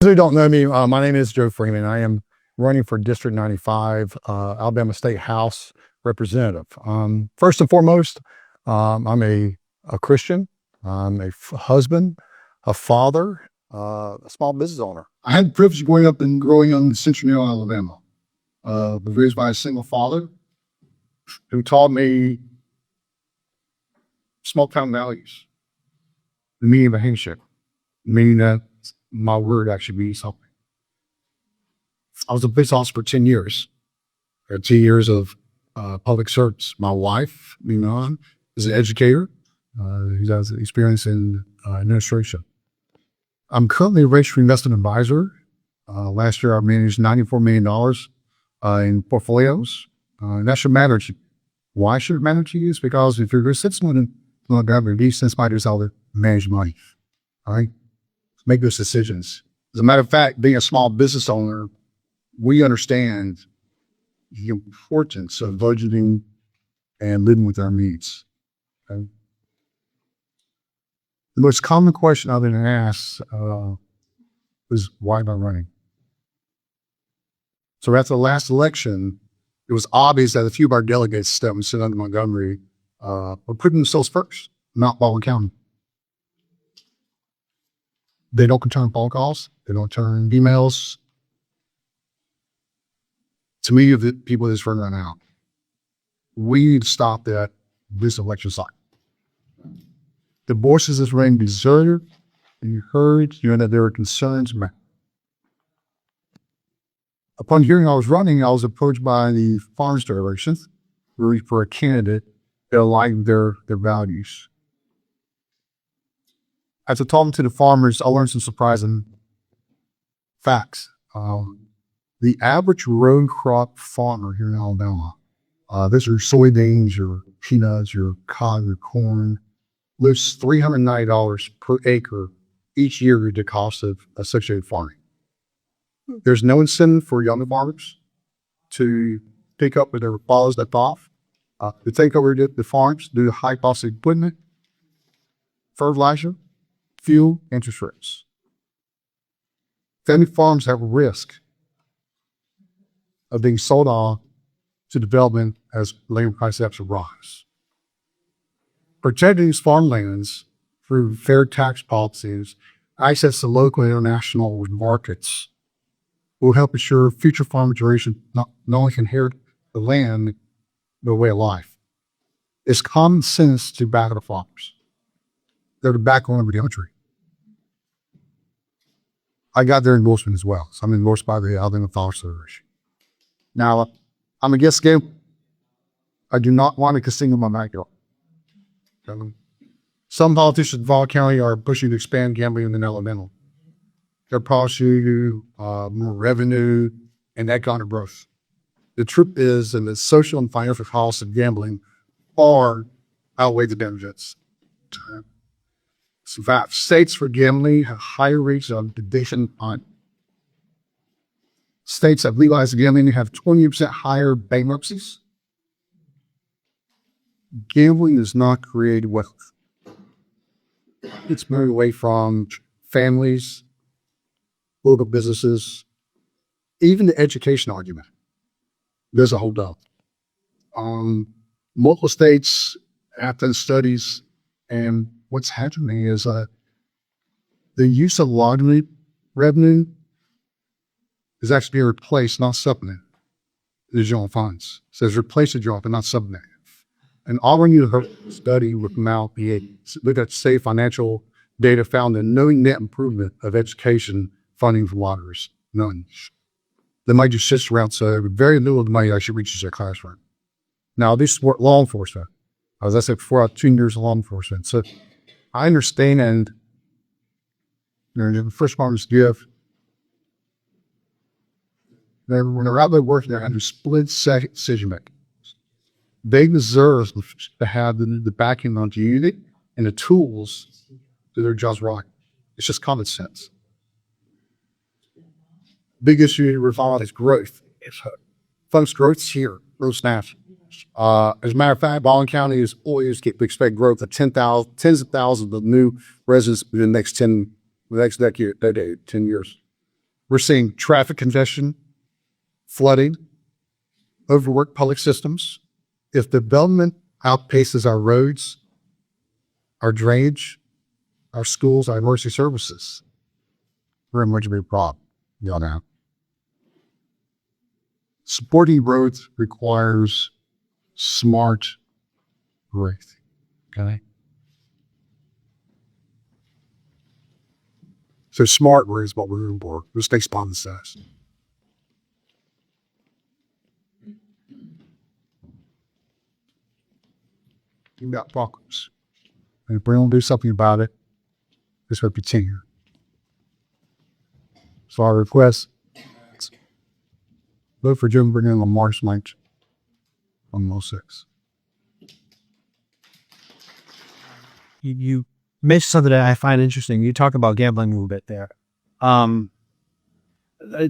Those who don't know me, my name is Joe Freeman. I am running for District 95, Alabama State House Representative. First and foremost, I'm a Christian. I'm a husband, a father, a small business owner. I had the privilege of growing up in Central Alabama. Was raised by a single father who taught me small town values. The meaning of a handshake, meaning that my word actually means something. I was a police officer for 10 years. I had 2 years of public service. My wife, Minan, is an educator. Who has experience in administration. I'm currently a registered investment advisor. Last year, I managed $94 million in portfolios. That should matter to you. Why should it matter to you? It's because if you're going to sit someone in the government, these spiders how to manage money. All right? Make those decisions. As a matter of fact, being a small business owner, we understand the importance of budgeting and living with our means. Okay? The most common question I've been asked was, why am I running? So after the last election, it was obvious that a few of our delegates that would sit under Montgomery were putting themselves first, not Baldwin County. They don't return phone calls. They don't return emails. To me, the people that's running that out. We need to stop that this election cycle. The voices that's running deserted, and you heard, you know, that there were concerns. Upon hearing I was running, I was approached by the Farmers Federation for a candidate that aligned their values. After talking to the farmers, I learned some surprising facts. The average row crop farmer here in Alabama, these are soybeans, your peanuts, your cotton, your corn, lives $390 per acre each year at the cost of associated farming. There's no incentive for younger farmers to pick up with their fathers left off, to take over the farms, do the high cost equipment, fertilizer, fuel, interest rates. Family farms have a risk of being sold off to development as land prices have to rise. Protecting these farmlands through fair tax policies, access to local and international markets will help ensure future farm generation not only can inherit the land, but a way of life. It's common sense to back the farmers. They're the backbone of the country. I got their endorsement as well. So I'm endorsed by the Alabama Farmers Federation. Now, I'm against gambling. I do not want a casino in my backyard. Some politicians in Baldwin County are pushing to expand gambling in Alabama. They're promising you more revenue and economic growth. The truth is that the social and financial costs of gambling far outweigh the benefits. In fact, states for gambling have higher rates of addiction on. States that legalize gambling have 20% higher bankruptcies. Gambling does not create wealth. It's moved away from families, local businesses, even the education argument. There's a holdup. Multiple states have done studies, and what's happening is the use of lottery revenue is actually being replaced, not supplemented, the general funds. So it's replaced the general, but not supplemented. And Auburn University study with Mal PA looked at state financial data found that no net improvement of education funding for lotteries, none. The money just sits around, so very little of the money actually reaches their classroom. Now, this is law enforcement. As I said before, I have 2 years of law enforcement. So I understand, and the first farmers give. When they're out there working, they're under split decision making. They deserve to have the backing on the unit and the tools to do their jobs right. It's just common sense. Big issue with all is growth. Folks, growth's here. Growth's national. As a matter of fact, Baldwin County is always expect growth of tens of thousands of new residents within the next decade, 10 years. We're seeing traffic congestion, flooding, overworked public systems. If development outpaces our roads, our drainage, our schools, our emergency services, we're in much of a problem. You know. Supporting roads requires smart growth. Okay. So smart growth is what we're looking for. The state sponsor says. You got problems. And if we don't do something about it, this will continue. So our request, vote for Jim Brennan on March 9th on 06. You mentioned something that I find interesting. You talk about gambling a little bit there. The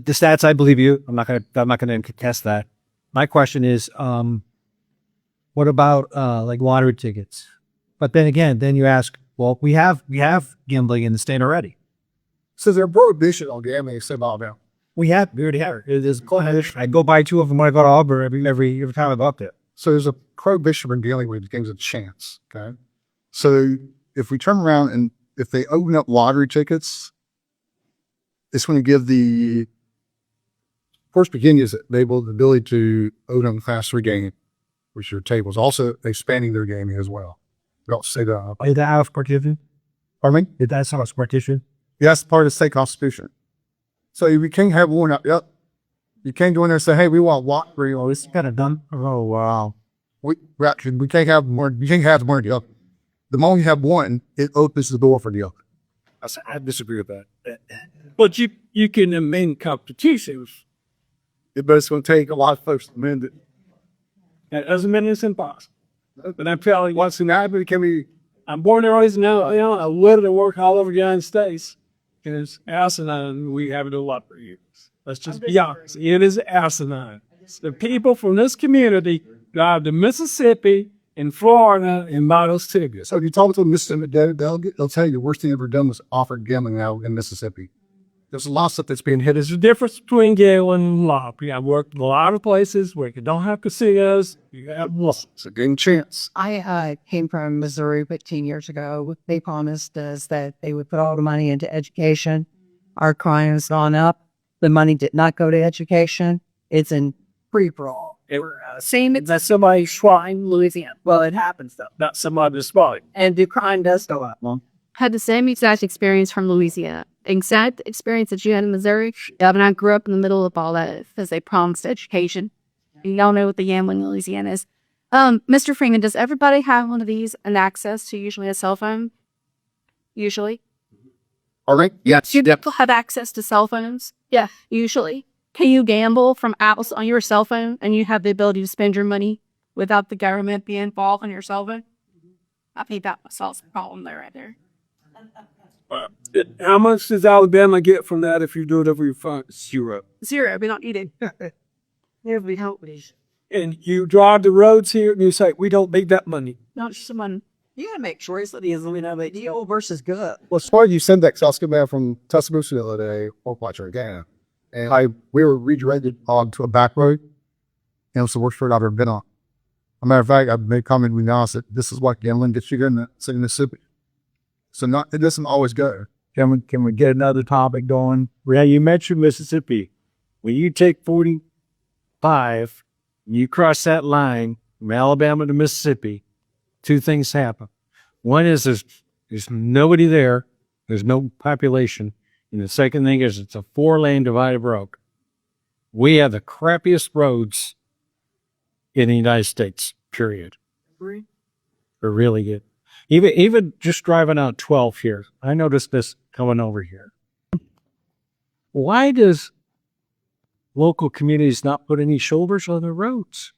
stats, I believe you. I'm not gonna contest that. My question is, what about like lottery tickets? But then again, then you ask, well, we have gambling in the state already. So there's a prohibition on gambling in St. Alabama. We already have it. It is. I go buy 2 of them when I go to Auburn every time I'm up there. So there's a prohibition on gambling where the game's a chance. Okay. So if we turn around and if they open up lottery tickets, it's going to give the First Virginia's able the ability to open up a Class 3 game, which are tables. Also expanding their gaming as well. We don't say that. Is that out of partition? Pardon me? Is that out of partition? Yeah, that's part of the state constitution. So we can't have one up. Yep. You can't go in there and say, hey, we want lottery. Oh, this is kind of done. Oh, wow. We can't have more. You can't have more than the other. The moment you have one, it opens the door for the other. I disagree with that. But you can amend constitutions. But it's going to take a lot of folks to amend it. That doesn't mean it's impossible. But I'm telling you, Once in that, it can be. I'm born and raised now. I live and work all over the United States. And it's asinine. We haven't done a lot for years. Let's just be honest. It is asinine. The people from this community drive to Mississippi and Florida and buy those tickets. So if you talk to a Mississippi delegate, they'll tell you the worst thing ever done was offer gambling now in Mississippi. There's a lot of stuff that's being hit. There's a difference between gambling and lottery. I've worked in a lot of places where you don't have casinos. You have lots. It's a game chance. I came from Missouri 15 years ago. They promised us that they would put all the money into education. Our crime has gone up. The money did not go to education. It's in free-for-all. Same as somebody's shrine, Louisiana. Well, it happens, though. Not somebody's spot. And the crime does go up. Had the same exact experience from Louisiana. Exact experience that you had in Missouri. Yeah, and I grew up in the middle of all that because they promised education. And y'all know what the gambling in Louisiana is. Mr. Freeman, does everybody have one of these and access to usually a cell phone? Usually? All right. Yes. Do people have access to cell phones? Yeah, usually. Can you gamble from apps on your cell phone and you have the ability to spend your money without the government being involved on your cell phone? I think that solves the problem there right there. How much does Alabama get from that if you do it over your phone? Zero. Zero. We don't need it. Everybody help me. And you drive the roads here and you say, we don't need that money. Not just someone. You got to make choices. Deal versus good. Well, as far as you send that, because I was coming back from Tuscaloosa the other day, watching again, and we were redirected onto a back road, and it was the worst road I've ever been on. As a matter of fact, I've made a comment with us that this is what gambling gets you in the Mississippi. So it doesn't always go. Can we get another topic going? Yeah, you mentioned Mississippi. When you take 45, you cross that line from Alabama to Mississippi, 2 things happen. One is there's nobody there. There's no population. And the second thing is it's a 4-lane divided road. We have the crappiest roads in the United States, period. We're really good. Even just driving out 12 here, I noticed this coming over here. Why does local communities not put any shoulders on their roads?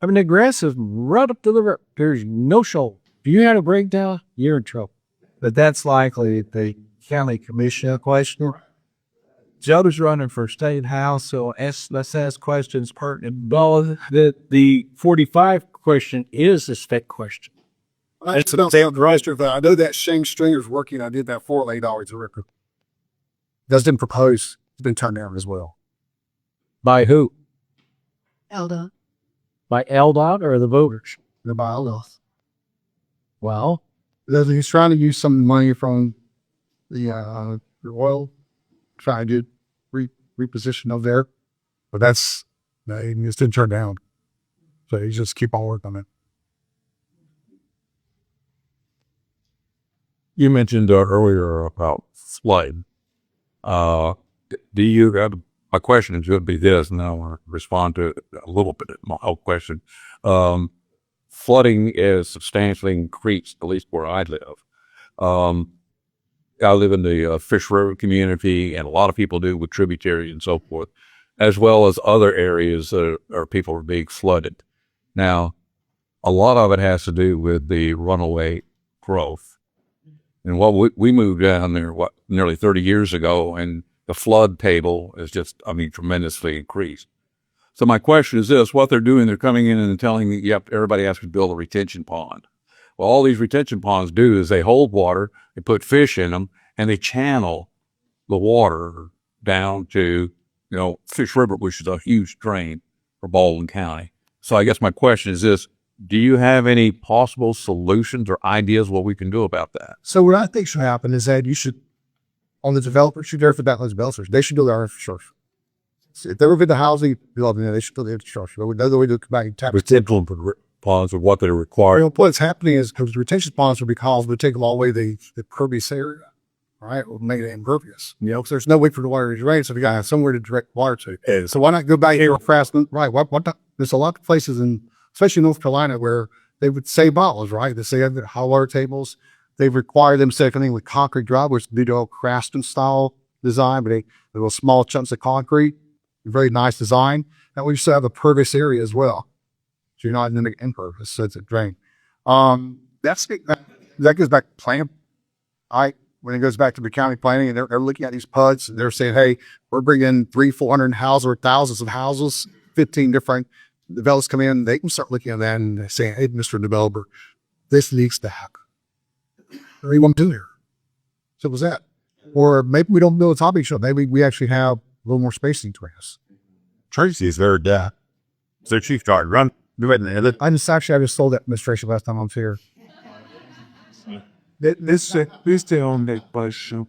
I mean, the grass is right up to the road. There's no shoulder. If you had a breakdown, you're in trouble. But that's likely the county commissioner question. Joe's running for state house, so let's ask questions pertinent. Well, the 45 question is a spec question. It's about the register. I know that Shane Stringer's working. I did that $4 late hours a record. That's been proposed. It's been turned down as well. By who? Elda. By LDOT or the voters? The bylaws. Well, He's trying to use some money from the oil, trying to reposition over there. But that's, it's been turned down. So you just keep on working on it. You mentioned earlier about flood. Do you have, my question is going to be this, and I want to respond to it a little bit, my whole question. Flooding is substantially increased, at least where I live. I live in the Fish River community, and a lot of people do with tributaries and so forth, as well as other areas that people are being flooded. Now, a lot of it has to do with the runaway growth. And we moved down there, nearly 30 years ago, and the flood table is just, tremendously increased. So my question is this: what they're doing, they're coming in and telling me, yep, everybody has to build a retention pond. Well, all these retention ponds do is they hold water, they put fish in them, and they channel the water down to, Fish River, which is a huge drain for Baldwin County. So I guess my question is this: do you have any possible solutions or ideas what we can do about that? So what I think should happen is that you should, on the developers, should there for that those developers, they should build their infrastructure. So if they were with the housing development, they should build the infrastructure. But another way to come back and tap Retention ponds or what they require. what's happening is because retention ponds will be caused, would take them all away the pervious area, right? Will make it impervious. Because there's no way for the water to drain, so you got to have somewhere to direct water to. So why not go back here fast? Right? What not? There's a lot of places especially in North Carolina, where they would say bottles, right? They say high water tables. They've required them seconding with concrete driveways to do the old Craftsman style design, but they little small chunks of concrete, very nice design. And we still have a pervious area as well. So you're not in the impervious, so it's a drain. That goes back to plan, right? When it goes back to the county planning, and they're looking at these PUDs, and they're saying, hey, we're bringing 300-400 houses or thousands of houses, 15 different developers come in, they can start looking at that and saying, hey, Mr. Developer, this needs to happen. What do you want to do here? Simple as that. Or maybe we don't build a topic show. Maybe we actually have a little more spacing between us. Tracy is very deaf. So chief guard, run. Do it in the edit. I just sold that administration last time I was here. This the only question.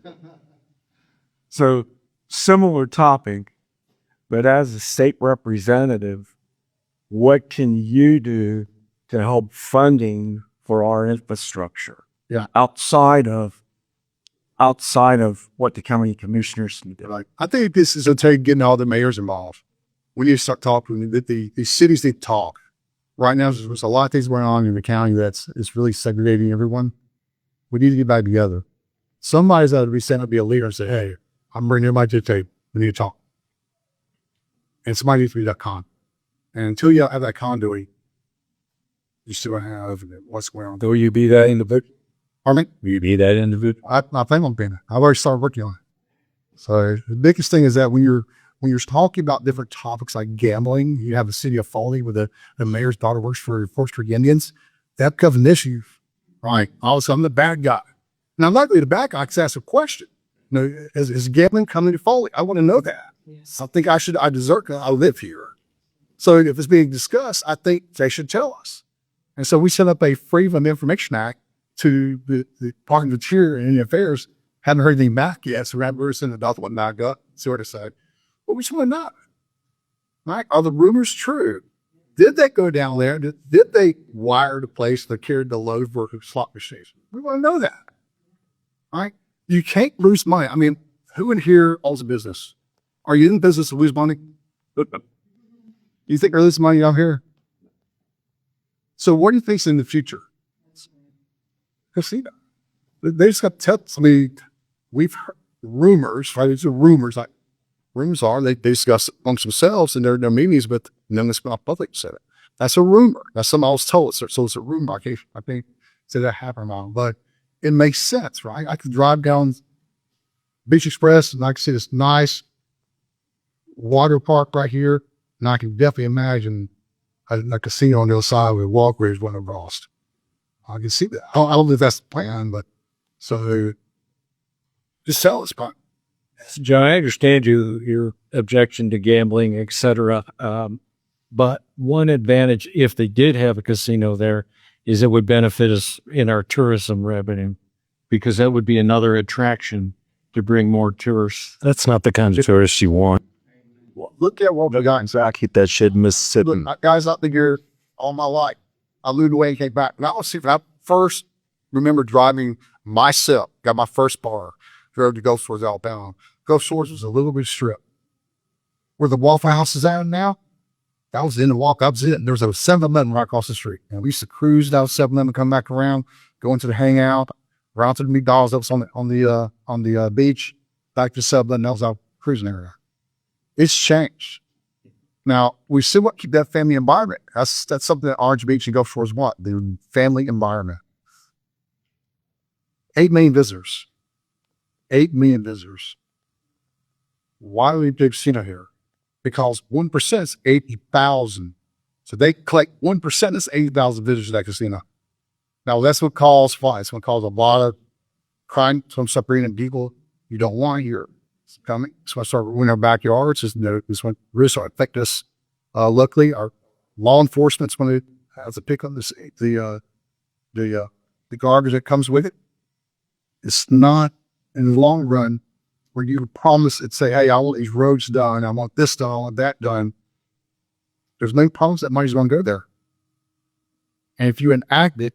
So, similar topic, but as a state representative, what can you do to help funding for our infrastructure? Yeah. Outside of what the county commissioners can do. Right. I think this is getting all the mayors involved. We need to start talking. The cities need to talk. Right now, there's a lot of things going on in the county that's really segregating everyone. We need to get back together. Somebody's got to be sent to be a leader and say, hey, I'm bringing everybody to the table. We need to talk. And somebody needs to be that con. And until you have that conduit, you still have what's going on. Will you be that individual? Pardon me? Will you be that individual? I plan on being it. I've already started working on it. So the biggest thing is that when you're talking about different topics like gambling, you have the city of Foley where the mayor's daughter works for Forest Creek Indians. That becomes an issue, right? All of a sudden, I'm the bad guy. And I'm not really the bad guy because I ask a question. Is gambling coming to Foley? I want to know that. Yes. I think I deserve, because I live here. So if it's being discussed, I think they should tell us. And so we set up a Freedom of Information Act to the Department of Interior and Indian Affairs. Haven't heard anything back yet, so we're sending it out to what I got, see what they say. But we just want to know. Right? Are the rumors true? Did they go down there? Did they wire the place that carried the load for slot machines? We want to know that. Right? You can't lose money. I mean, who in here owns a business? Are you in the business to lose money? You think they're losing money out here? So what do you think's in the future? Casino. They just got to tell us. I mean, we've heard rumors, right? It's rumors. Like rumors are they discuss amongst themselves in their meetings, but none of not public said it. That's a rumor. That's something I was told. So it's a rumor. I think say that happened now, but it makes sense, right? I could drive down Beach Express and I can see this nice water park right here, and I can definitely imagine a casino on the other side with walkways running across. I can see that. I don't know if that's the plan, but so just tell us, but Joe, I understand your objection to gambling, et cetera. But one advantage, if they did have a casino there, is it would benefit us in our tourism revenue, because that would be another attraction to bring more tourists. That's not the kind of tourists you want. Look at what we got in I keep that shit in Mississippi. Look, guys, I've been here all my life. I moved away and came back. And I want to see if I first remember driving myself, got my first car, drove to Gulf Shores, Alabama. Gulf Shores was a little bit strip. Where the Waffle House is at now, I was in the walk, I was in it, and there was a 7-Eleven right across the street. And we used to cruise down 7-Eleven, come back around, go into the hangout, around to the McDonald's that was on the beach, back to 7-Eleven, that was our cruising area. It's changed. Now, we still want to keep that family environment. That's something that Orange Beach and Gulf Shores want, the family environment. 8 million visitors. 8 million visitors. Why do we do a casino here? Because 1% is 80,000. So they collect 1%, that's 80,000 visitors to that casino. Now, that's what causes fights. It's going to cause a lot of crime from separating people you don't want here. It's coming. It's going to start ruining our backyards. It's going to really start affect us. Luckily, our law enforcement's going to have to pick up the garbage that comes with it. It's not in the long run where you promise and say, hey, I want these roads done, I want this done, I want that done. There's no promise that money's going to go there. And if you enact it,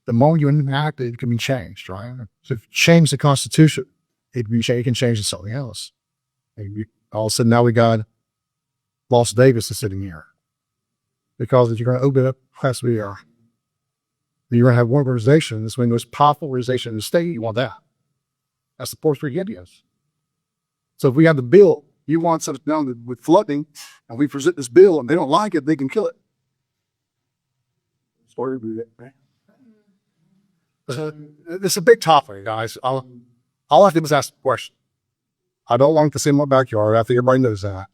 the moment you enact it, it can be changed, right? So if you change the Constitution, it can change to something else. And all of a sudden now we got Las Vegas sitting here. Because if you're going to open up Class B, you're going to have one organization, this is the most powerful organization in the state, you want that. That's the Puerto Rican Indians. So if we have the bill, you want something done with flooding, and we present this bill and they don't like it, they can kill it. It's a big topic, guys. All I have to do is ask the question. I don't want to see in my backyard. I think everybody knows that.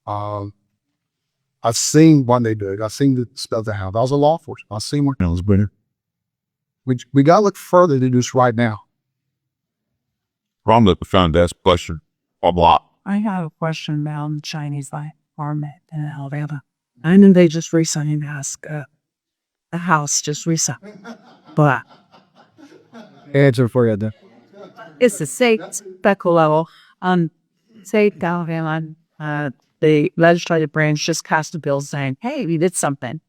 I've seen what they do. I've seen the stuff they have. I was a law enforcement. I've seen what was better. We got to look further to do this right now. From the found that question a lot. I have a question about the Chinese farm in Alabama. I know they just recently asked the House just recently, but Answer for you then. it's the state federal level. State Alabama, the legislative branch just passed a bill saying, "Hey, we did something.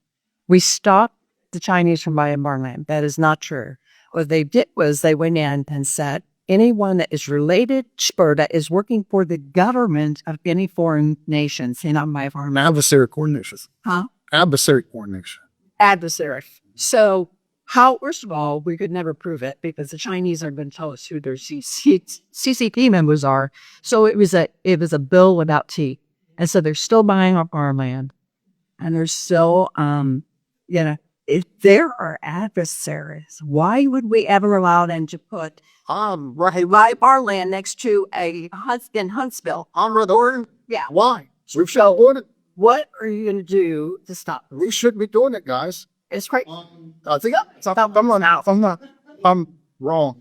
We stopped the Chinese from buying farmland." That is not true. What they did was they went in and said, anyone that is related or that is working for the government of any foreign nations cannot buy farmland. Adversary coordination. Huh? Adversary coordination. Adversary. So first of all, we could never prove it because the Chinese aren't going to tell us who their CCP members are. So it was a bill without teeth. And so they're still buying our farmland. And they're still, if there are adversaries, why would we ever allow them to put our land next to in Huntsville? Yeah. Why? We should order. What are you going to do to stop them? We shouldn't be doing it, guys. It's crazy. I think I'm wrong.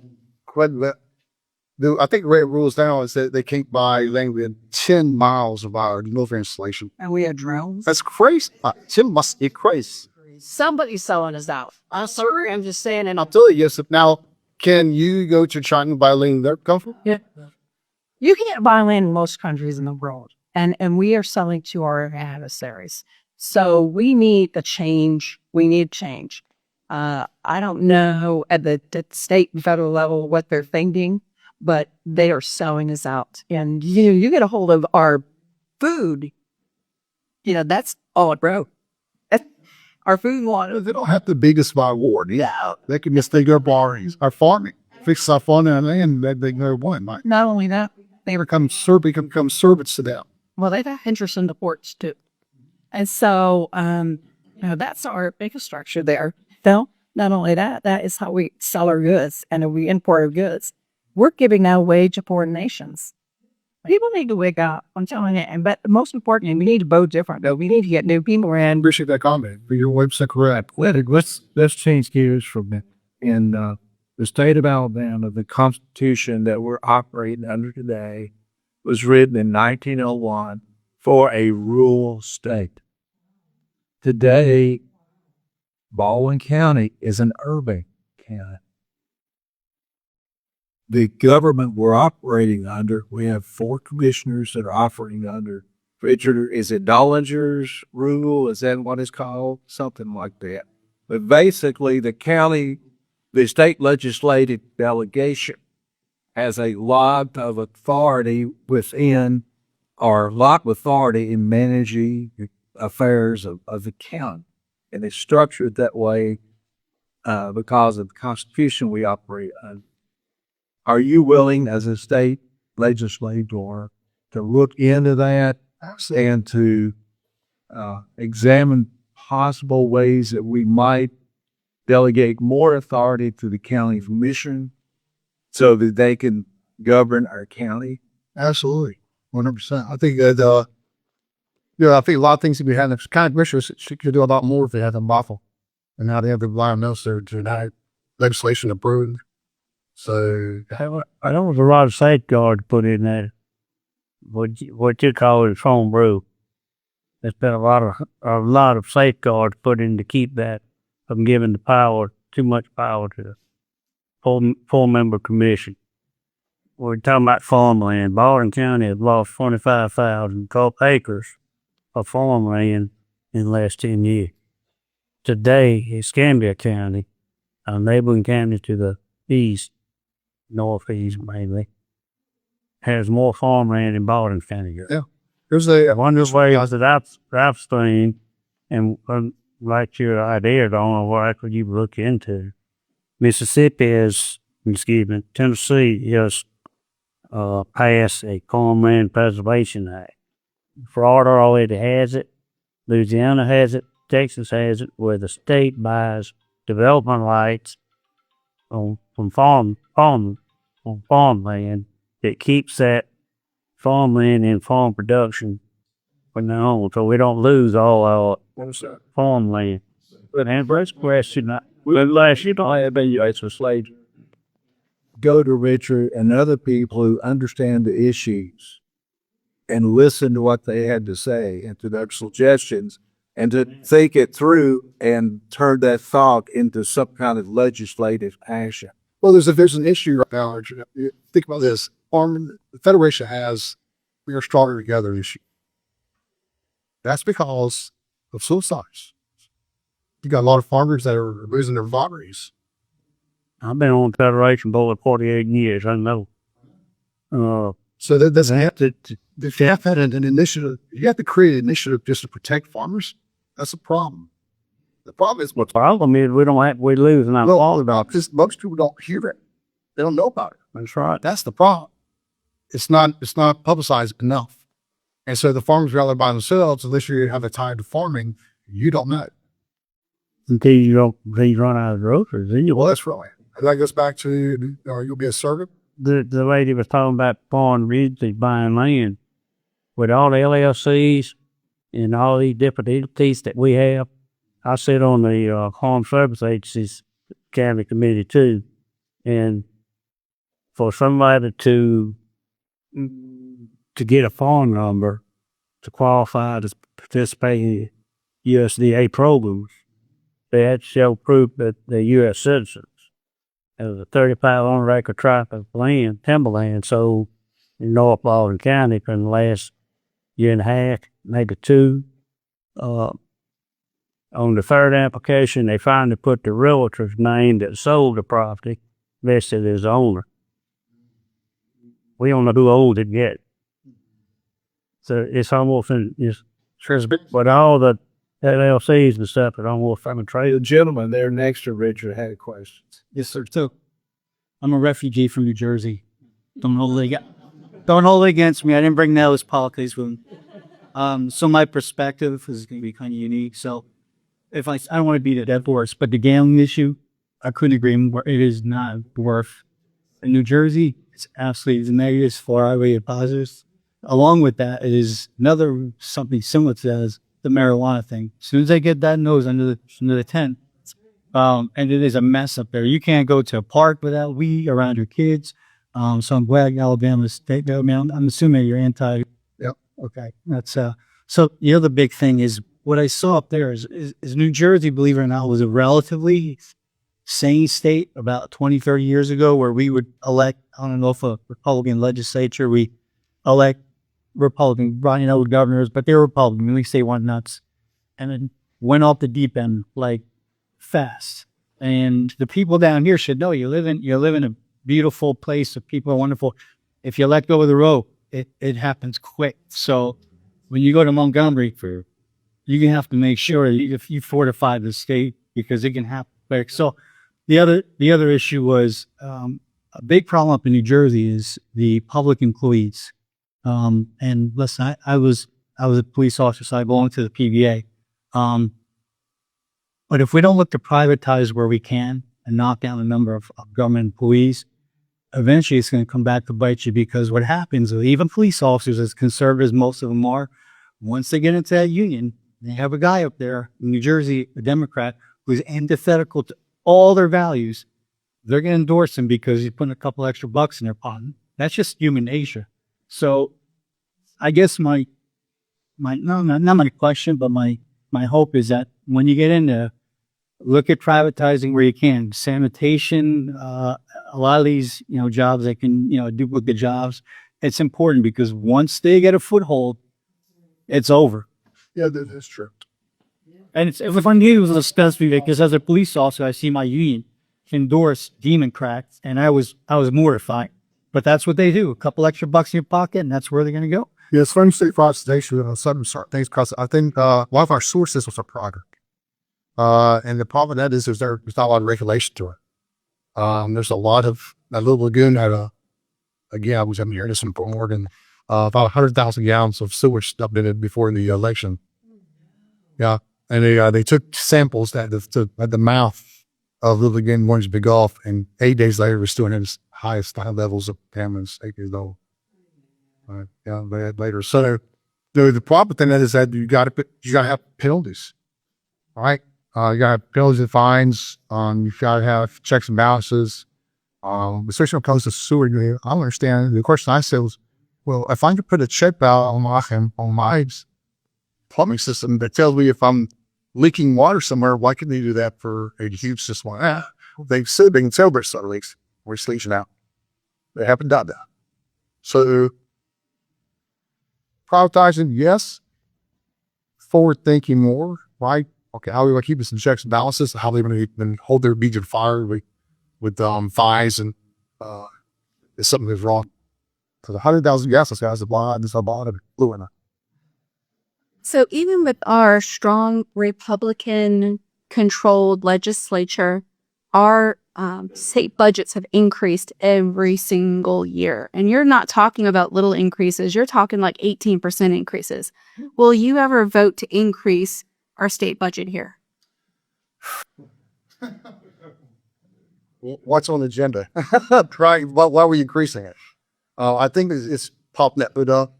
I think the way it rules now is that they can't buy land within 10 miles of our military installation. And we have drones. That's crazy. 10 must be crazy. Somebody's selling us out. I'm sorry. I'm just saying. And I'll tell you, yes. Now, can you go to China and buy land there comfortable? Yeah. You can't buy land in most countries in the world. And we are selling to our adversaries. So we need a change. We need change. I don't know at the state and federal level what they're thinking, but they are selling us out. And you get a hold of our food. That's all it broke. Our food water. They don't have to beat us by war. Yeah. They can just take our barns, our farming, fix our farming and land that they never won. Right? Not only that, they become servants to them. Well, they have interest in the ports too. And so, that's our infrastructure there. No, not only that, that is how we sell our goods and we import our goods. We're giving that away to foreign nations. People need to wake up. I'm telling you. But most importantly, we need to vote different, though. We need to get new people in. Appreciate that comment. For your website, correct. Let's change gears from that. In the state of Alabama, the Constitution that we're operating under today was written in 1901 for a rural state. Today, Baldwin County is an urban county. The government we're operating under, we have 4 commissioners that are operating under. Richard, is it Dollinger's rule? Is that what it's called? Something like that. But basically, the state legislative delegation has a lot of authority within, or a lot of authority in managing affairs of the county. And it's structured that way because of the Constitution we operate under. Are you willing, as a state legislator, to look into that and to examine possible ways that we might delegate more authority to the county commission so that they can govern our county? Absolutely, 100%. I think that I think a lot of things that we had, the county commissioners could do a lot more if they had them lawful, and now they have to rely on us to enact legislation approved. So I know there's a lot of safeguards put in there. What you call it home rule. There's been a lot of safeguards put in to keep that from giving the power, too much power to the full member commission. We're talking about farmland. Baldwin County has lost 25,000 acres of farmland in the last 10 years. Today, Escambia County, a neighboring county to the east, northeast mainly, has more farmland than Baldwin County. yeah, there's a One of the ways that I've seen, and like your idea, I don't know what you look into. Tennessee has passed a Farmland Preservation Act. Florida already has it. Louisiana has it. Texas has it, where the state buys development rights on farmland that keeps that farmland in farm production from now on, so we don't lose all our farmland. But the first question, unless you don't have any rights for slaves, Go to Richard and other people who understand the issues and listen to what they had to say and to their suggestions, and to think it through and turn that thought into some kind of legislative action. Well, there's an issue right now. Think about this. The Federation has "We Are Stronger Together" issue. That's because of suicides. You got a lot of farmers that are losing their properties. I've been on the Federation board 48 years, I know. So that doesn't have to have had an initiative. You have to create an initiative just to protect farmers. That's a problem. The problem is The problem is we're losing our all about this. Most people don't hear it. They don't know about it. That's right. That's the problem. It's not publicized enough. And so the farmers rather by themselves, unless you have a tie to farming, you don't know. Until you run out of groceries, then you Well, that's right. And that goes back to, you'll be a servant. the lady was talking about foreign entities buying land. With all the LLCs and all these different entities that we have, I sit on the Farm Service Agencies County Committee too. And for somebody to get a phone number to qualify to participate in USDA programs, they had to show proof that they're U.S. citizens. There was a 3,500-acre tract of land, timberland, sold in North Baldwin County for the last year and a half, maybe 2. On the third application, they finally put the realtor's name that sold the property listed as owner. We don't know who owned it yet. So it's almost, but all the LLCs and stuff are almost from a trade. The gentleman there next to Richard had a question. Yes, sir. So, I'm a refugee from New Jersey. Don't hold it against me. I didn't bring those politics with me. So my perspective is going to be kind of unique. So, if I don't want to beat a dead horse, but the gambling issue, I couldn't agree more. It is not worth. In New Jersey, it's absolutely the negatives far outweigh the positives. Along with that, it is something similar to that is the marijuana thing. As soon as I get that nose under the tent, and it is a mess up there. You can't go to a park without weed around your kids. So I'm glad Alabama's state. I mean, I'm assuming you're anti. Yep. Okay. That's so the other big thing is what I saw up there is New Jersey, believe it or not, was a relatively sane state about 20, 30 years ago where we would elect, I don't know if a Republican legislature, we elect Republican, governors, but they were Republican, at least they went nuts. And then went off the deep end like fast. And the people down here should know you live in a beautiful place. The people are wonderful. If you let go of the rope, it happens quick. So when you go to Montgomery, you can have to make sure if you fortify the state because it can happen quick. So the other issue was a big problem up in New Jersey is the public employees. And listen, I was a police officer, so I belong to the PBA. But if we don't look to privatize where we can and knock down the number of government employees, eventually it's going to come back to bite you because what happens is even police officers, as conservative as most of them are, once they get into that union, they have a guy up there in New Jersey, a Democrat, who's antithetical to all their values. They're going to endorse him because he's putting a couple extra bucks in their pocket. That's just human nature. So I guess not my question, but my hope is that when you get into look at privatizing where you can, sanitation, a lot of these, jobs that can, duplicate jobs. It's important because once they get a foothold, it's over. Yeah, that is true. And if I'm dealing with a specific, because as a police officer, I see my union endorse demon cracks, and I was mortified. But that's what they do. A couple extra bucks in your pocket, and that's where they're going to go. Yeah, it's funny state privatization, certain things, because I think a lot of our sewer systems are private. And the problem with that is there's not a lot of regulation to it. There's a lot of, that little lagoon had again, I was in here, this in more than about 100,000 gallons of sewage dumped in it before the election. Yeah. And they took samples at the mouth of Little Lagoon, Orange Big Gulf, and 8 days later, we're still in its highest levels of contaminants, 8 days old. Later. So the problem thing is that you got to have penalties, right? You got to have penalties and fines. You got to have checks and balances. Especially when it comes to sewer, I don't understand. The question I said was, well, if I could put a check valve on my plumbing system that tells me if I'm leaking water somewhere, why couldn't they do that for a huge system? They said they can celebrate some leaks. We're sleeping out. They haven't done that. So privatizing, yes. Forward thinking more, right? Okay, how are we going to keep this in checks and balances? How are they going to hold their beach on fire with fines and if something is wrong? So the 100,000 gases guys are blind. There's a lot of blue in it. So even with our strong Republican-controlled legislature, our state budgets have increased every single year. And you're not talking about little increases. You're talking like 18% increases. Will you ever vote to increase our state budget here? What's on the agenda? Why are we increasing it? I think it's popping that foot up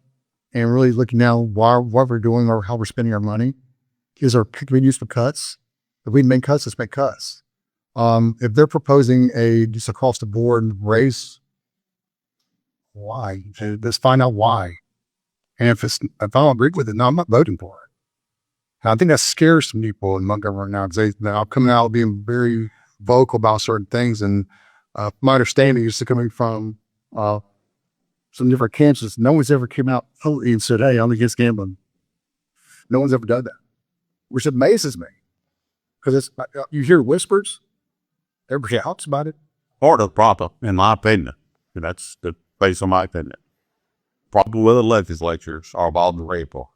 and really looking now what we're doing or how we're spending our money. Can we use for cuts? If we make cuts, let's make cuts. If they're proposing just across the board raise, why? Let's find out why. And if I don't agree with it, no, I'm not voting for it. And I think that scares some people in Montgomery right now because they're coming out being very vocal about certain things. And my understanding is coming from some different camps. No one's ever came out publicly and said, "Hey, I'm against gambling." No one's ever done that, which amazes me because you hear whispers. Everybody talks about it. Part of the problem, in my opinion, and that's the base of my opinion, problem with the legislatures are about the people.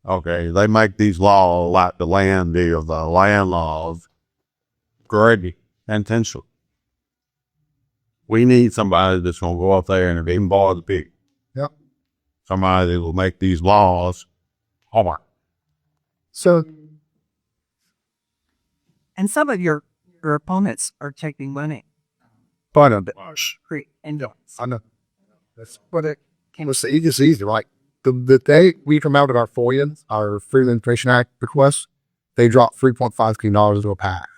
Okay, they make these laws like the land deal, the land laws, great intentional. We need somebody that's going to go up there and even bother the people. Yep. Somebody that will make these laws hard. So, And some of your opponents are taking money. but I know. That's what it came to say. It's easy, right? The day we come out with our FOIA, our Freedom of Information Act request, they dropped $3.5 million into a PAC.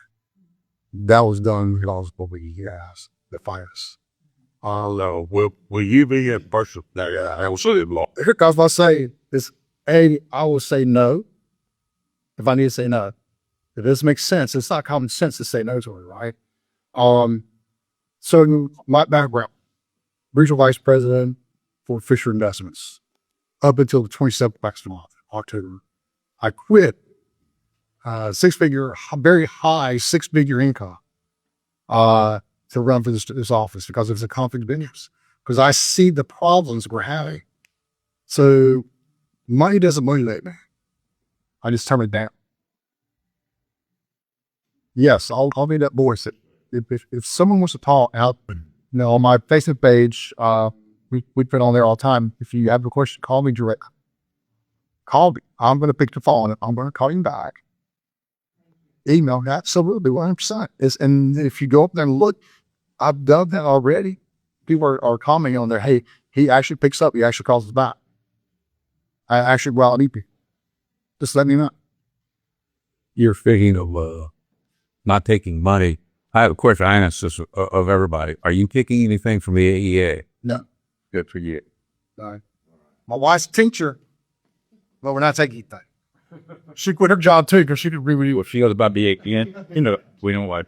That was done because of what we asked, the fires. No. Will you be a person that I will say law? Here comes my say is A, I will say no if I need to say no. If this makes sense, it's not common sense to say no to it, right? So my background, regional vice president for Fisher Investments up until the 27th of October. I quit very high six-figure income to run for this office because it was a conflict of interest. Because I see the problems we're having. So money doesn't motivate me. I just turn it down. Yes, I'll be that voice. If someone wants to talk out, on my Facebook page, we put on there all the time. If you have a question, call me directly. Call me. I'm going to pick the phone and I'm going to call you back. Email, absolutely, 100%. And if you go up there and look, I've done that already. People are commenting on there, hey, he actually picks up, he actually calls us back. I actually go out and meet people. Just let me know. You're thinking of not taking money. I have a question I ask this of everybody. Are you taking anything from the AEA? No. Good for you. No. My wife's a teacher, but we're not taking anything. She quit her job too because she could agree with you. What she goes about the AEA? We don't like.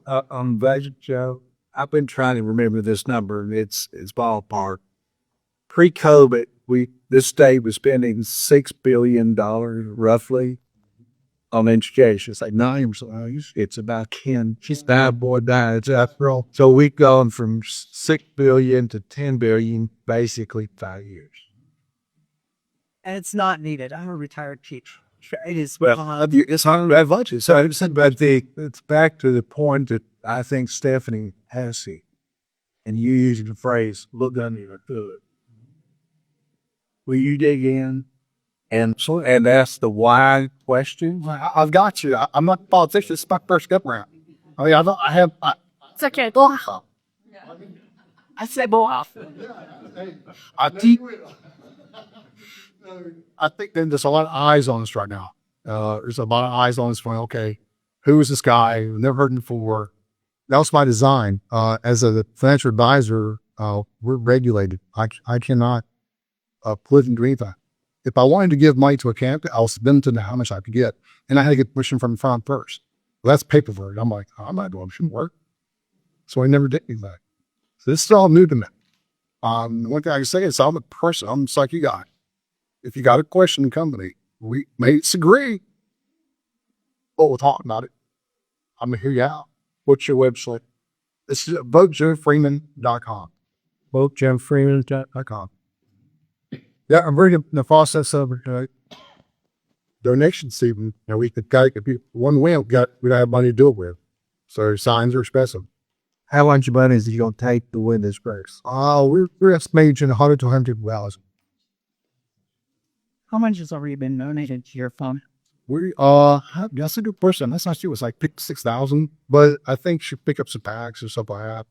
On budget, Joe, I've been trying to remember this number. It's ballpark. Pre-COVID, this state was spending $6 billion roughly on education. It's like 9%. It's about 10. She's that boy died. It's after all. So we've gone from $6 billion to $10 billion basically 5 years. And it's not needed. I'm a retired teacher. It is. It's on that budget. So it's back to the point that I think Stephanie Hassey, and you using the phrase, look under the hood. Will you dig in and ask the why question? I've got you. I'm not a politician. This is my first go round. I mean, It's okay. Go off. I say go off. I think then there's a lot of eyes on us right now. There's a lot of eyes on us going, okay, who is this guy? We've never heard him before. That was my design. As a financial advisor, we're regulated. I cannot put into anything. If I wanted to give money to a candidate, I'll submit to how much I could get. And I had to get permission from the firm first. Well, that's paperwork. I'm like, I'm not doing it. Shouldn't work. So I never did anything. So this is all new to me. One thing I can say is I'm a person. I'm just like you guys. If you got a question in company, we may disagree, but we'll talk about it. I'm going to hear you out. What's your website? It's votejoefreeman.com. VoteJoeFreeman.com. Yeah, I'm really in the process of donation season. We could one win, we don't have money to do it with. So signs are expensive. How much money is it going to take to win this race? We're estimating 100 to 150,000. How much has already been donated to your fund? That's a good person. That's not sure. It was like 6,000, but I think she pick up some packs or stuff like that.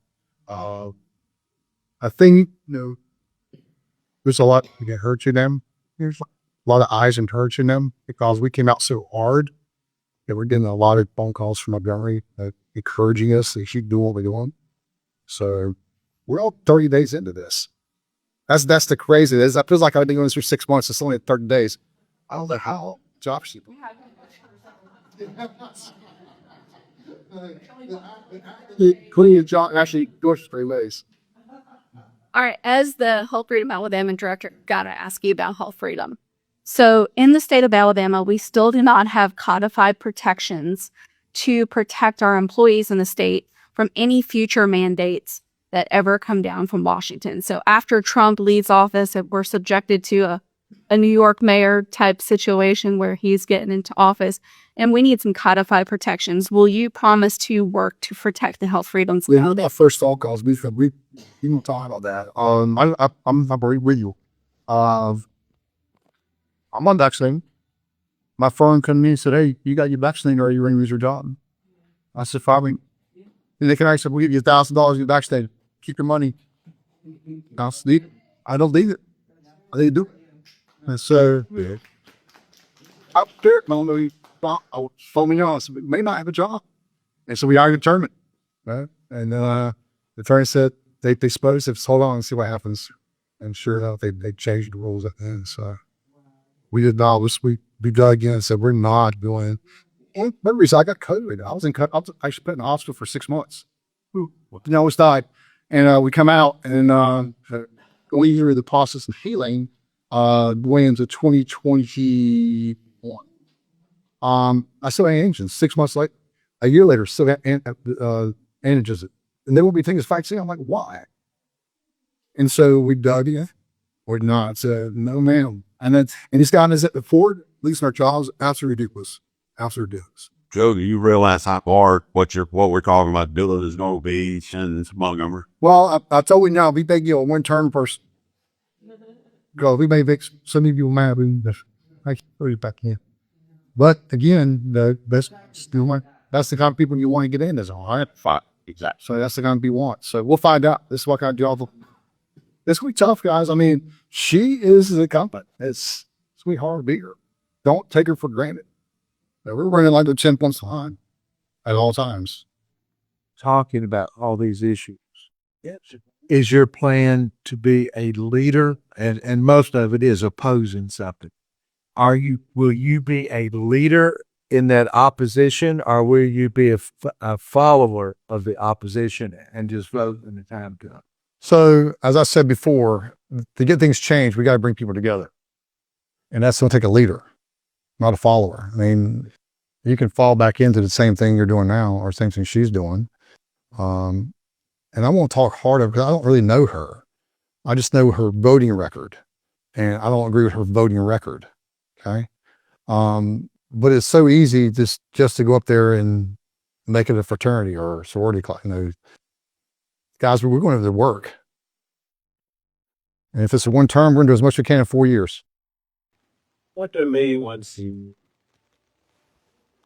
I think, there's a lot to get hurt to them. There's a lot of eyes encouraging them because we came out so hard that we're getting a lot of phone calls from Montgomery encouraging us to keep doing what we're doing. So we're all 30 days into this. That's the crazy. It feels like I've been doing this for 6 months. It's only 30 days. I don't know how jobs people. Quitting a job actually goes 3 ways. All right. As the Health Freedom Alabama director, got to ask you about health freedom. So in the state of Alabama, we still do not have codified protections to protect our employees in the state from any future mandates that ever come down from Washington. So after Trump leaves office, we're subjected to a New York mayor type situation where he's getting into office, and we need some codified protections. Will you promise to work to protect the health freedoms? Yeah, our first phone calls, we don't talk about that. I'm very with you. I'm unvaccinated. My firm came to me and said, hey, you got your vaccinated or are you going to lose your job? I said, fine. And they can actually, we'll give you $1,000, you're vaccinated. Keep your money. I don't need it. I need to do it. And so, out there, I was foaming on, so we may not have a job. And so we are determined. Right? And the attorney said, they suppose if hold on and see what happens. And sure enough, they changed the rules at the end. So we did not. We dug in and said we're not doing. And remember, I got COVID. I was actually put in the hospital for 6 months. I almost died, and we come out and we hear the process of healing going into 2021. I still had antigens 6 months later. A year later, still had antigens, and they will be thinking it's vaccine. I'm like, why? And so we dug in. We're not. No, ma'am. And this guy is at the Ford, at least in our jobs, absolutely ridiculous. Absolutely ridiculous. Joe, do you realize how hard what we're talking about doing is going to be in Montgomery? Well, I told you now, we make you a one-term person. Because we may make some of you mad. I can put it back in. But again, that's the kind of people you want to get in as all right. Fine. Exactly. So that's the kind of people you want. So we'll find out. This is what kind of job. This will be tough, guys. I mean, she is the incumbent. It's going to be hard to beat her. Don't take her for granted. We're running like the 10 points behind at all times. Talking about all these issues. Is your plan to be a leader? And most of it is opposing something. Will you be a leader in that opposition, or will you be a follower of the opposition and just vote when the time comes? So, as I said before, to get things changed, we got to bring people together. And that's going to take a leader, not a follower. I mean, you can fall back into the same thing you're doing now or same thing she's doing. And I won't talk harder because I don't really know her. I just know her voting record. And I don't agree with her voting record. Okay. But it's so easy just to go up there and make it a fraternity or a sorority class. Guys, we're going to work. And if it's a one term, we're going to do as much as we can in 4 years. What to me once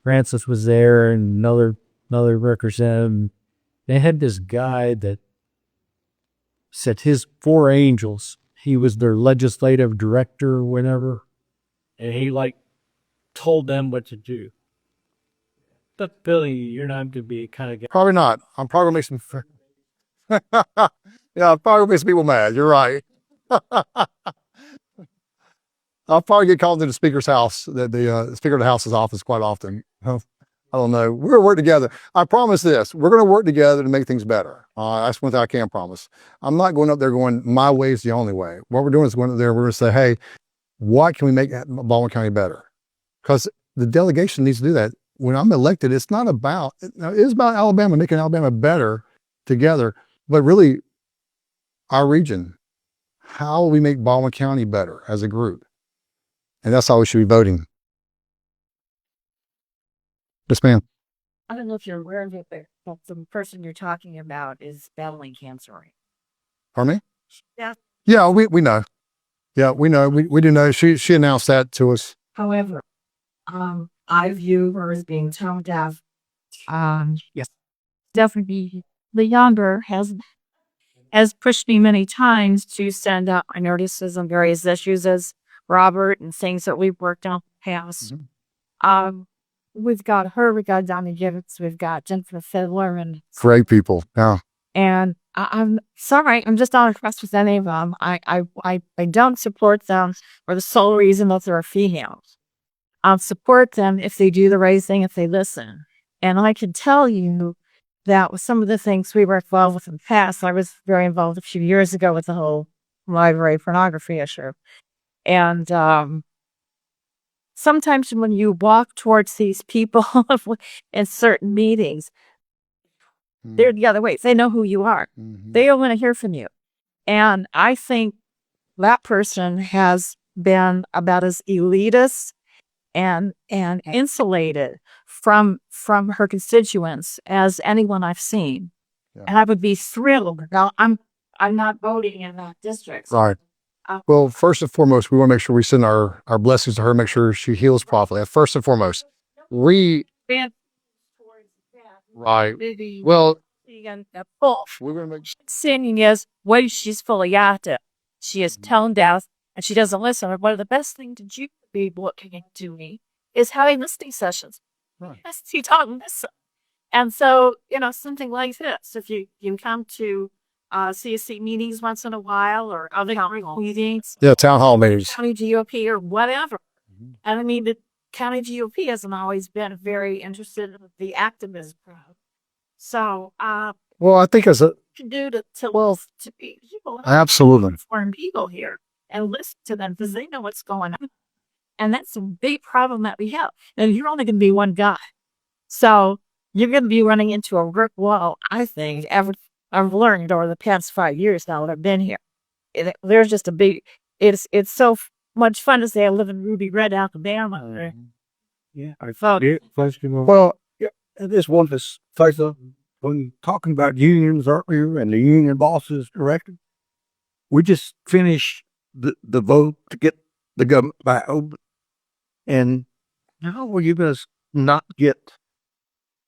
Frances was there and another representative. They had this guy that said his 4 angels, he was their legislative director or whatever. and he told them what to do. But Billy, you're not to be kind of guy. Probably not. I'm probably going to make some. Yeah, I'm probably going to make some people mad. You're right. I'll probably get called to the speaker's house, the speaker of the house's office quite often. I don't know. We're going to work together. I promise this. We're going to work together to make things better. That's one thing I can promise. I'm not going up there going, my way is the only way. What we're doing is going up there, we're going to say, hey, what can we make Baldwin County better? Because the delegation needs to do that. When I'm elected, it's not about, it is about Alabama, making Alabama better together, but really our region. How will we make Baldwin County better as a group? And that's how we should be voting. Yes, ma'am. I don't know if you're aware of it, but the person you're talking about is battling cancer. Right? Pardon me? Yeah. Yeah, we know. Yeah, we know. We do know. She announced that to us. However, I view her as being tone deaf. Yes. Definitely the younger has pushed me many times to send out my notices on various issues as Robert and things that we've worked on in the past. Mm-hmm. We've got her, we got Donnie Gibbons, we've got Jennifer Fiddler, and Great people. Yeah. And I'm sorry, I'm just not impressed with any of them. I don't support them for the sole reason that they're females. I'll support them if they do the right thing, if they listen. And I can tell you that with some of the things we were involved with in the past, I was very involved a few years ago with the whole library pornography issue. And sometimes when you walk towards these people in certain meetings, they're the other way. They know who you are. Mm-hmm. They don't want to hear from you. And I think that person has been about as elitist and insulated from her constituents as anyone I've seen. Yeah. And I would be thrilled. Now, I'm not voting in that district. Right. Well, first and foremost, we want to make sure we send our blessings to her, make sure she heals properly. First and foremost, right. Well, we want to make sure. Saying is, when she's fully active, she is tone deaf and she doesn't listen. And one of the best things that you could be looking into me is having listening sessions. Right. She don't listen. And so, something like this, if you come to CSC meetings once in a while or other meetings, Yeah, town hall meetings. county GOP or whatever. And I mean, the county GOP hasn't always been very interested in the activism crowd. So, Well, I think as a to do to be people, absolutely. inform people here and listen to them because they know what's going on. And that's a big problem that we have. And you're only going to be one guy. So you're going to be running into a brick wall, I think. I've learned over the past 5 years now that I've been here. There's just a big, it's so much fun to say I live in Ruby Red, Alabama. Yeah, I thought it. Well, I just wanted to say something. When talking about unions earlier and the union bosses directive, we just finished the vote to get the government back open. And how are you going to not get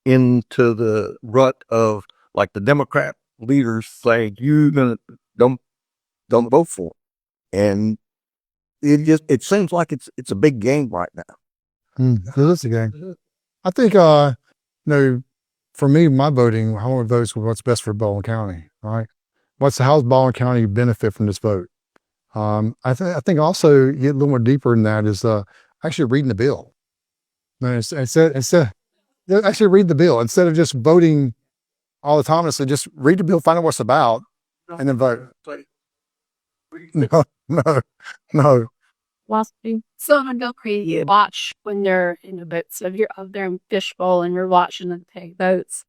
into the rut of like the Democrat leaders saying you're going to don't vote for it? And it seems like it's a big game right now. It is a game. I think, for me, my voting, I want to vote for what's best for Baldwin County, right? How's Baldwin County benefit from this vote? I think also get a little more deeper than that is actually reading the bill. Actually read the bill instead of just voting all the time. So just read the bill, find out what it's about, and then vote. No. So I'm go crazy. You watch when they're in the boats. So if you're up there in fishbowl and you're watching them take boats,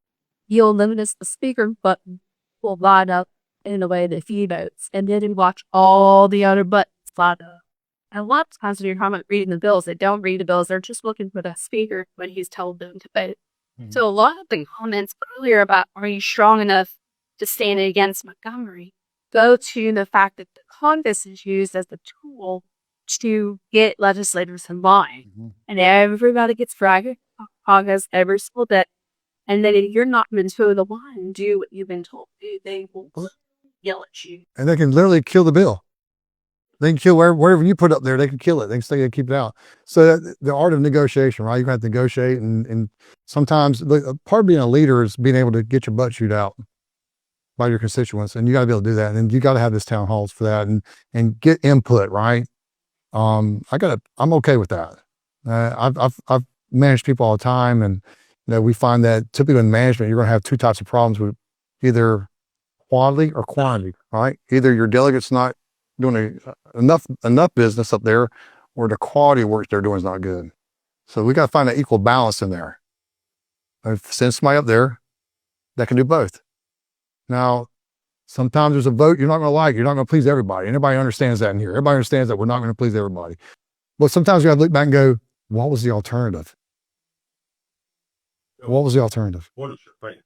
you'll notice the speaker button will light up in a way that few boats, and then you watch all the other buttons light up. And a lot of times when you're talking about reading the bills, they don't read the bills. They're just looking for the speaker when he's told them to vote. So a lot of the comments earlier about are you strong enough to stand against Montgomery go to the fact that the Congress is used as the tool to get legislators in line. And everybody gets dragged Congress every single bit. And then if you're not been told the line and do what you've been told to do, they will yell at you. And they can literally kill the bill. They can kill wherever you put up there, they can kill it. They can say they keep it out. So the art of negotiation, right? You have to negotiate, and sometimes part of being a leader is being able to get your butt chewed out by your constituents, and you got to be able to do that. And you got to have this town halls for that, and get input, right? I'm okay with that. I've managed people all the time, and we find that typically in management, you're going to have two types of problems with either quality or quantity, right? Either your delegates not doing enough business up there, or the quality of work they're doing is not good. So we got to find an equal balance in there. Send somebody up there that can do both. Now, sometimes there's a vote you're not going to like. You're not going to please everybody. Everybody understands that in here. Everybody understands that we're not going to please everybody. But sometimes you got to look back and go, what was the alternative? What was the alternative? What is your faith?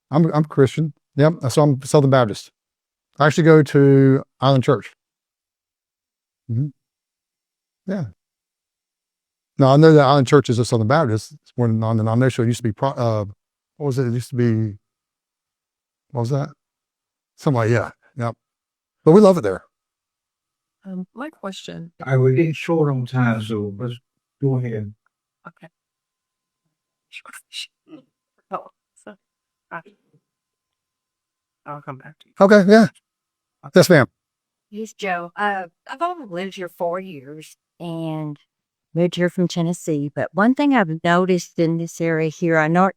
I'm Christian. Yep. So I'm Southern Baptist. I actually go to Island Church. Yeah. Now I know that Island Church is a Southern Baptist. It's more non-denominational. It used to be, what was it? It used to be, what was that? Something like, yeah. Yep. But we love it there. My question. I was getting short on time, so let's go ahead. Okay. I'll come back to you. Okay. Yeah. Yes, ma'am. Yes, Joe. I've only lived here 4 years and moved here from Tennessee. But one thing I've noticed in this area here, I know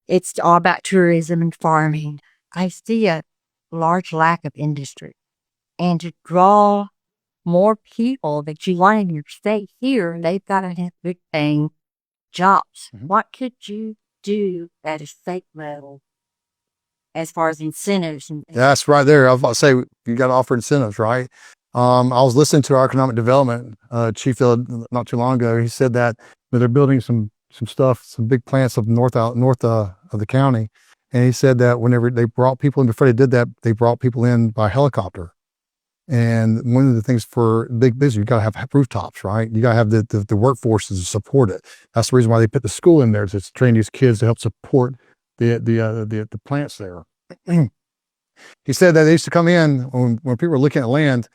it's all about tourism and farming. I see a large lack of industry. And to draw more people that you want in your state here, they've got to have good paying jobs. What could you do at a state level as far as incentives? That's right there. I was about to say, you got to offer incentives, right? I was listening to our economic development chief not too long ago. He said that they're building some stuff, some big plants up north of the county. And he said that whenever they brought people in, before they did that, they brought people in by helicopter. And one of the things for big business, you got to have rooftops, right? You got to have the workforce to support it. That's the reason why they put the school in there, is to train these kids to help support the plants there. He said that they used to come in when people were looking at land,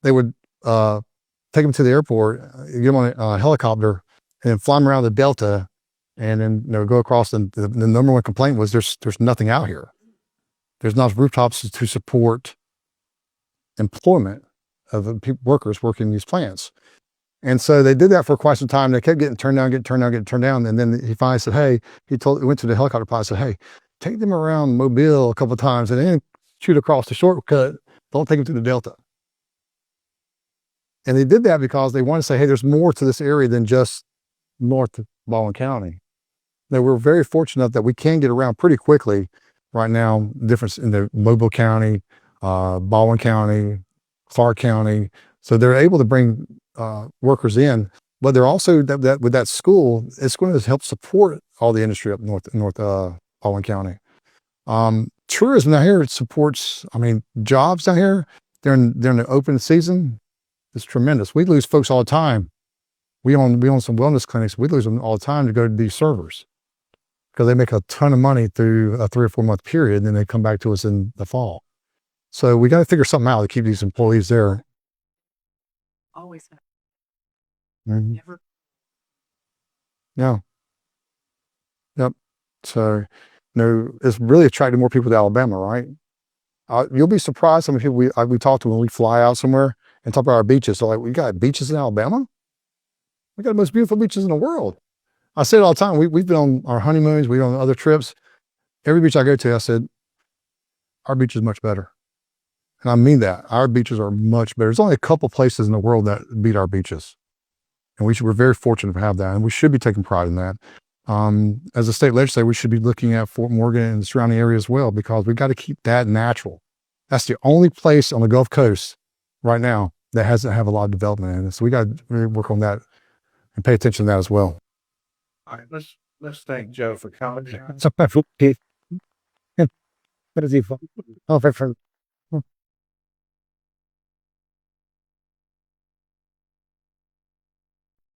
they would take them to the airport, get them on a helicopter, and then fly them around the Delta, and then go across. And the number one complaint was there's nothing out here. there's not rooftops to support employment of the workers working in these plants. And so they did that for quite some time. They kept getting turned down, getting turned down. And then he finally said, hey, he went to the helicopter pilot and said, hey, take them around Mobile a couple of times and then shoot across the shortcut. Don't take them to the Delta. And they did that because they wanted to say, hey, there's more to this area than just north of Baldwin County. Now, we're very fortunate that we can get around pretty quickly right now, difference in the Mobile County, Baldwin County, Clark County. So they're able to bring workers in, but they're also that with that school, it's going to help support all the industry up north Baldwin County. Tourism down here, it supports, jobs down here during the open season is tremendous. We lose folks all the time. We own some wellness clinics. We lose them all the time to go to these servers because they make a ton of money through a 3 or 4 month period, and then they come back to us in the fall. So we got to figure something out to keep these employees there. Always. Mhm. Never. Yeah. Yep. So, it's really attracted more people to Alabama, right? You'll be surprised how many people we talk to when we fly out somewhere and talk about our beaches. So, like, we got beaches in Alabama? We got the most beautiful beaches in the world. I say it all the time. We've been on our honeymoons. We've been on other trips. Every beach I go to, I said, our beach is much better. And I mean that. Our beaches are much better. There's only a couple places in the world that beat our beaches. And we're very fortunate to have that. And we should be taking pride in that. As a state legislator, we should be looking at Fort Morgan and the surrounding area as well, because we've got to keep that natural. That's the only place on the Gulf Coast right now that hasn't have a lot of development in it. So we got to really work on that and pay attention to that as well. All right, let's thank Joe for coming. What is he for? Oh, for